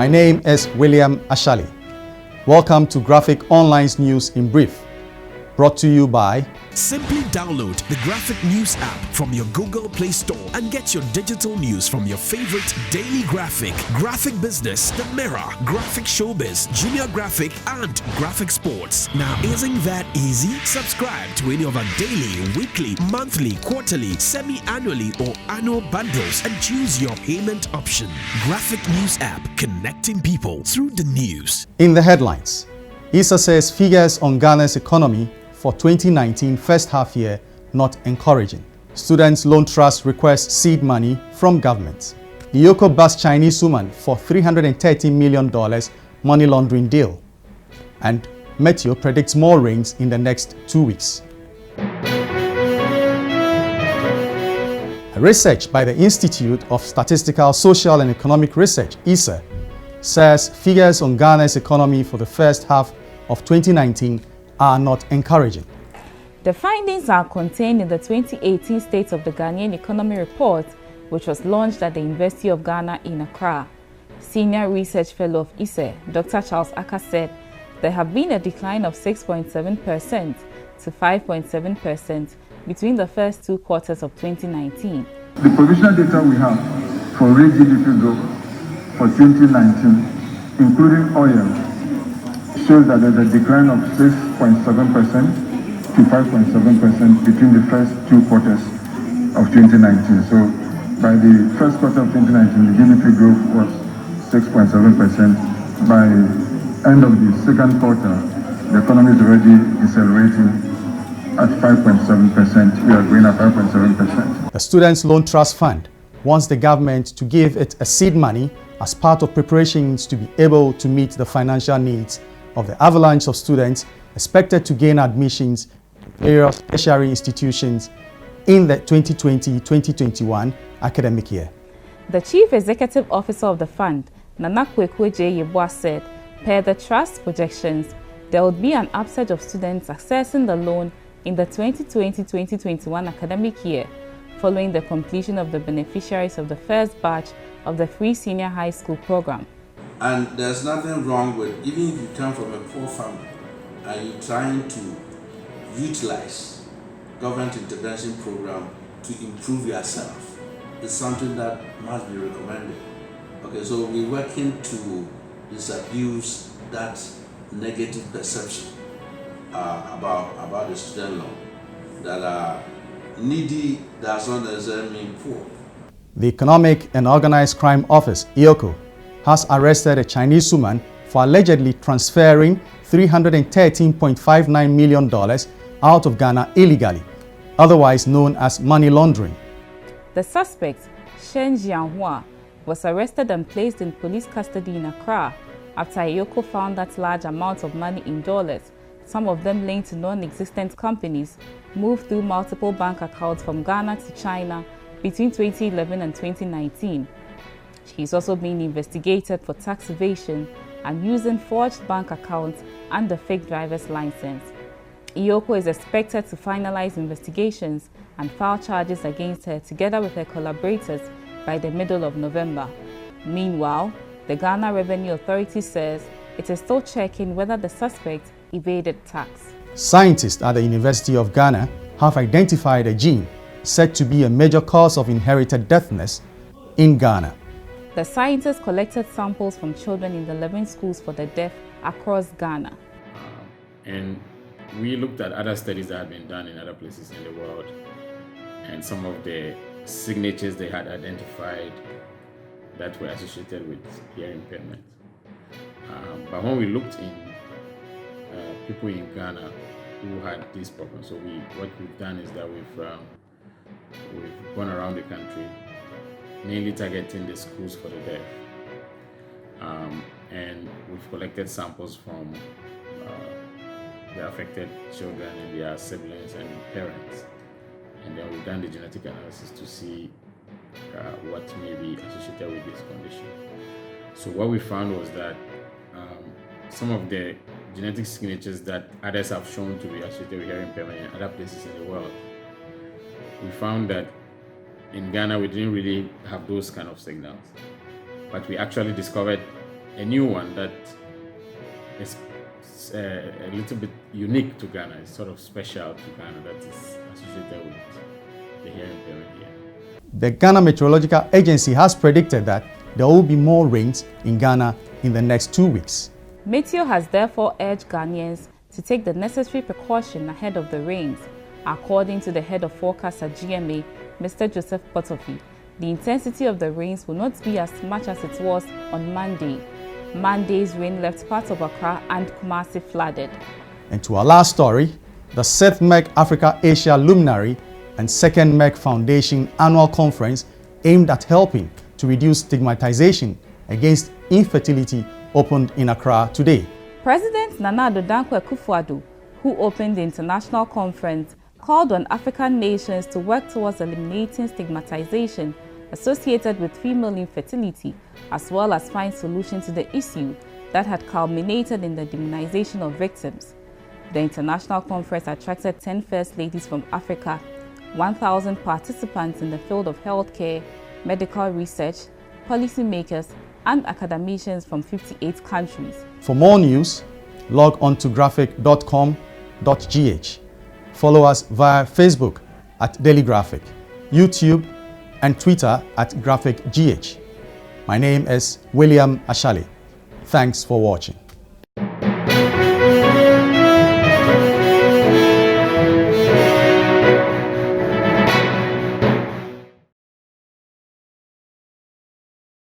My name is William Ashali. Welcome to Graphic Online's News in Brief, brought to you by... Simply download the Graphic News app from your Google Play Store and get your digital news from your favorite Daily Graphic, Graphic Business, The Mirror, Graphic Showbiz, Junior Graphic, and Graphic Sports. Now, isn't that easy? Subscribe to any of our daily, weekly, monthly, quarterly, semi-annually, or annual bundles and choose your payment option. Graphic News app, connecting people through the news. In the headlines, ISSER says figures on Ghana's economy for 2019 first half year not encouraging. Students' Loan Trust requests seed money from government. IOCO busts Chinese woman for $330 million money laundering deal. And Meteo predicts more rains in the next 2 weeks. Research by the Institute of Statistical, Social and Economic Research, ISSER, says figures on Ghana's economy for the first half of 2019 are not encouraging. The findings are contained in the 2018 State of the Ghanaian Economy Report, which was launched at the University of Ghana in Accra. Senior Research Fellow of ISSER, Dr. Charles Aka, said there have been a decline of 6.7% to 5.7% between the first 2 quarters of 2019. The provisional data we have for real GDP growth for 2019, including oil, shows that there's a decline of 6.7% to 5.7% between the first 2 quarters of 2019. So by the first quarter of 2019, the GDP growth was 6.7%. By end of the second quarter, the economy is already decelerating at 5.7%. We are growing at 5.7%. The Students' Loan Trust Fund wants the government to give it a seed money as part of preparations to be able to meet the financial needs of the avalanche of students expected to gain admissions to various tertiary institutions in the 2020-2021 academic year. The Chief Executive Officer of the fund, Nana Kwekwe J. Yeboah, said, per the trust projections, there would be an upsurge of students accessing the loan in the 2020-2021 academic year, following the completion of the beneficiaries of the first batch of the free senior high school program. And there's nothing wrong with, even if you come from a poor family and you're trying to utilize government intervention program to improve yourself, it's something that must be recommended. Okay, so we're working to disabuse that negative perception about the student loan. That needy does not necessarily mean poor. The Economic and Organized Crime Office, IOCO, has arrested a Chinese woman for allegedly transferring $313.59 million out of Ghana illegally, otherwise known as money laundering. The suspect, Shen Jianhua, was arrested and placed in police custody in Accra after IOCO found that large amounts of money in dollars, some of them linked to non-existent companies, moved through multiple bank accounts from Ghana to China between 2011 and 2019. She is also being investigated for tax evasion and using forged bank accounts and a fake driver's license. IOCO is expected to finalize investigations and file charges against her together with her collaborators by the middle of November. Meanwhile, the Ghana Revenue Authority says it is still checking whether the suspect evaded tax. Scientists at the University of Ghana have identified a gene said to be a major cause of inherited deafness in Ghana. The scientists collected samples from children in the 11 schools for the deaf across Ghana. And we looked at other studies that had been done in other places in the world and some of the signatures they had identified that were associated with hearing impairment. But when we looked in people in Ghana who had these problems, so what we've done is that we've gone around the country, mainly targeting the schools for the deaf. And we've collected samples from the affected children and their siblings and parents. And then we've done the genetic analysis to see what may be associated with this condition. So what we found was that some of the genetic signatures that others have shown to be associated with hearing impairment in other places in the world, we found that in Ghana we didn't really have those kind of signals. But we actually discovered a new one that is a little bit unique to Ghana. It's sort of special to Ghana, that is associated with the hearing impairment here. The Ghana Meteorological Agency has predicted that there will be more rains in Ghana in the next 2 weeks. Meteo has therefore urged Ghanaians to take the necessary precaution ahead of the rains. According to the head of forecast at GMA, Mr. Joseph Potofi, the intensity of the rains will not be as much as it was on Monday. Monday's rain left parts of Accra and Kumasi flooded. And to our last story, the 7th MEC Africa Asia Luminary and 2nd MEC Foundation Annual Conference aimed at helping to reduce stigmatization against infertility opened in Accra today. President Nana Addo Dankwa Akufo-Addo, who opened the international conference, called on African nations to work towards eliminating stigmatization associated with female infertility, as well as find solutions to the issue that had culminated in the demonization of victims. The international conference attracted 10 First Ladies from Africa, 1,000 participants in the field of healthcare, medical research, policymakers, and academicians from 58 countries. For more news, log on to graphic.com.gh. Follow us via Facebook at Daily Graphic, YouTube, and Twitter at GraphicGH. My name is William Ashali. Thanks for watching.